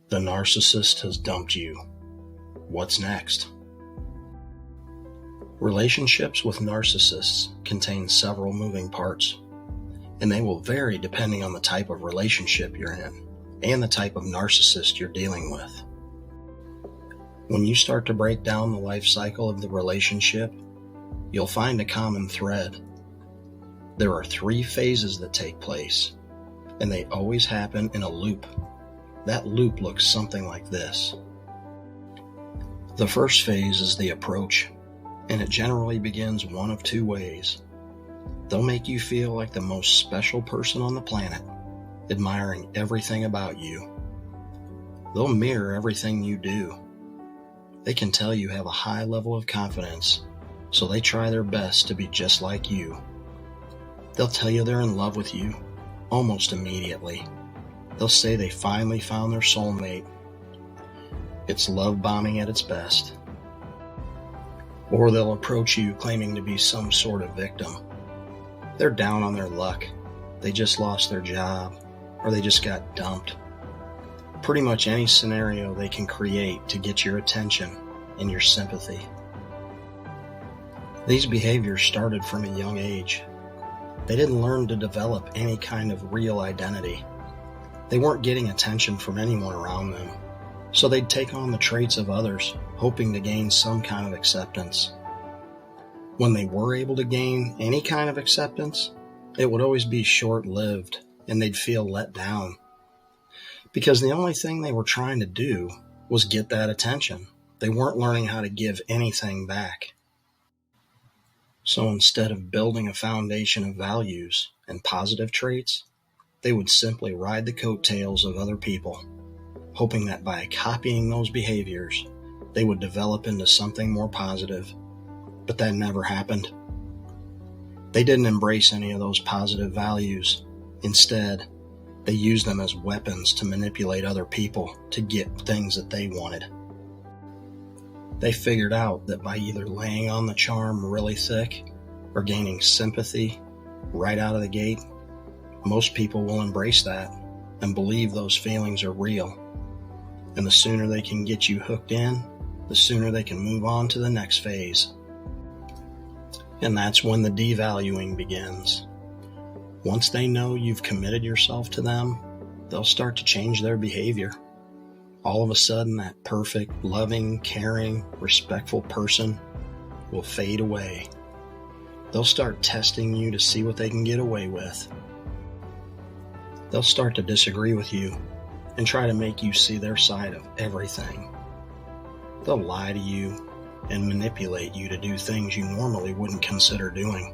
The narcissist has dumped you. What's next? Relationships with narcissists contain several moving parts, and they will vary depending on the type of relationship you're in and the type of narcissist you're dealing with. When you start to break down the life cycle of the relationship, you'll find a common thread. There are 3 phases that take place, and they always happen in a loop. That loop looks something like this. The first phase is the approach, and it generally begins one of 2 ways. They'll make you feel like the most special person on the planet, admiring everything about you. They'll mirror everything you do. They can tell you have a high level of confidence, so they try their best to be just like you. They'll tell you they're in love with you almost immediately. They'll say they finally found their soulmate. It's love bombing at its best. Or they'll approach you claiming to be some sort of victim. They're down on their luck. They just lost their job, or they just got dumped. Pretty much any scenario they can create to get your attention and your sympathy. These behaviors started from a young age. They didn't learn to develop any kind of real identity. They weren't getting attention from anyone around them, so they'd take on the traits of others, hoping to gain some kind of acceptance. When they were able to gain any kind of acceptance, it would always be short-lived, and they'd feel let down. Because the only thing they were trying to do was get that attention. They weren't learning how to give anything back. So instead of building a foundation of values and positive traits, they would simply ride the coattails of other people, hoping that by copying those behaviors, they would develop into something more positive. But that never happened. They didn't embrace any of those positive values. Instead, they used them as weapons to manipulate other people to get things that they wanted. They figured out that by either laying on the charm really thick or gaining sympathy right out of the gate, most people will embrace that and believe those feelings are real. And the sooner they can get you hooked in, the sooner they can move on to the next phase. And that's when the devaluing begins. Once they know you've committed yourself to them, they'll start to change their behavior. All of a sudden, that perfect, loving, caring, respectful person will fade away. They'll start testing you to see what they can get away with. They'll start to disagree with you and try to make you see their side of everything. They'll lie to you and manipulate you to do things you normally wouldn't consider doing.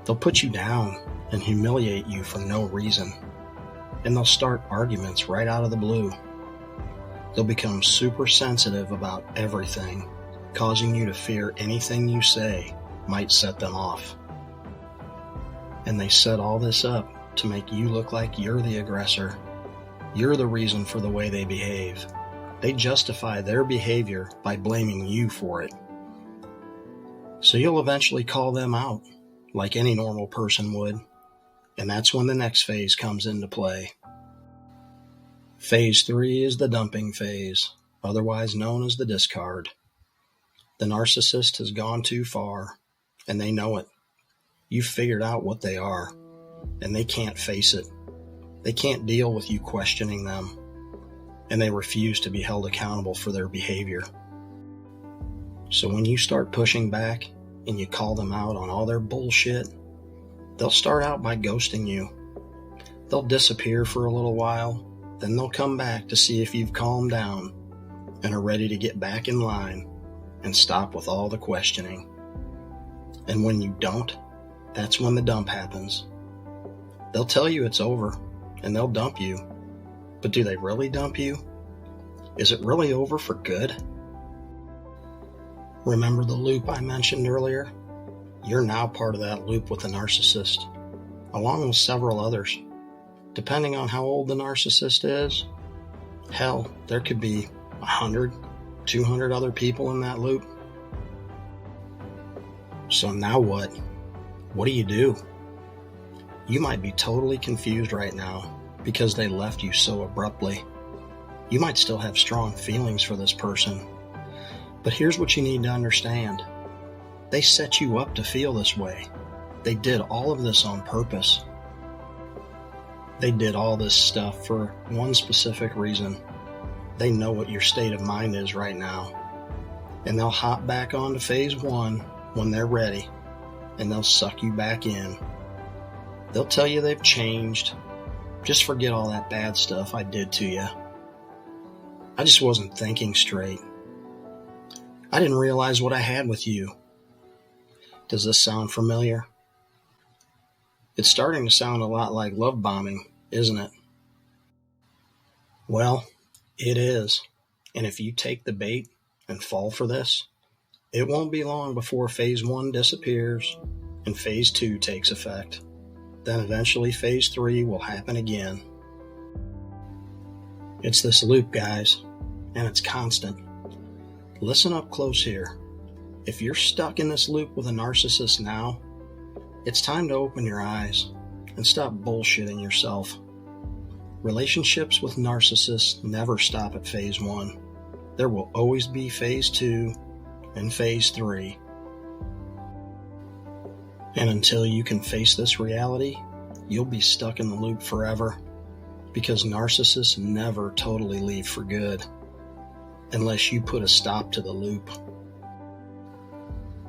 They'll put you down and humiliate you for no reason. And they'll start arguments right out of the blue. They'll become super sensitive about everything, causing you to fear anything you say might set them off. And they set all this up to make you look like you're the aggressor. You're the reason for the way they behave. They justify their behavior by blaming you for it. So you'll eventually call them out, like any normal person would. And that's when the next phase comes into play. Phase 3 is the dumping phase, otherwise known as the discard. The narcissist has gone too far, and they know it. You've figured out what they are, and they can't face it. They can't deal with you questioning them, and they refuse to be held accountable for their behavior. So when you start pushing back and you call them out on all their bullshit, they'll start out by ghosting you. They'll disappear for a little while, then they'll come back to see if you've calmed down and are ready to get back in line and stop with all the questioning. And when you don't, that's when the dump happens. They'll tell you it's over and they'll dump you. But do they really dump you? Is it really over for good? Remember the loop I mentioned earlier? You're now part of that loop with the narcissist, along with several others. Depending on how old the narcissist is, hell, there could be 100, 200 other people in that loop. So now what? What do you do? You might be totally confused right now because they left you so abruptly. You might still have strong feelings for this person, but here's what you need to understand. They set you up to feel this way. They did all of this on purpose. They did all this stuff for one specific reason. They know what your state of mind is right now. And they'll hop back onto phase 1 when they're ready, and they'll suck you back in. They'll tell you they've changed. Just forget all that bad stuff I did to you. I just wasn't thinking straight. I didn't realize what I had with you. Does this sound familiar? It's starting to sound a lot like love bombing, isn't it? Well, it is. And if you take the bait and fall for this, it won't be long before phase 1 disappears and phase 2 takes effect. Then eventually phase 3 will happen again. It's this loop, guys, and it's constant. Listen up close here. If you're stuck in this loop with a narcissist now, it's time to open your eyes and stop bullshitting yourself. Relationships with narcissists never stop at phase 1. There will always be phase 2 and phase 3. And until you can face this reality, you'll be stuck in the loop forever, because narcissists never totally leave for good unless you put a stop to the loop.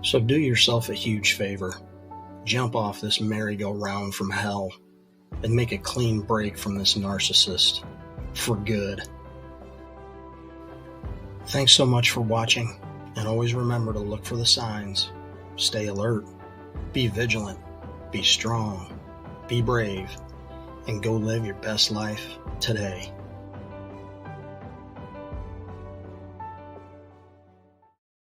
So do yourself a huge favor. Jump off this merry-go-round from hell and make a clean break from this narcissist for good. Thanks so much for watching, and always remember to look for the signs. Stay alert, be vigilant, be strong, be brave, and go live your best life today.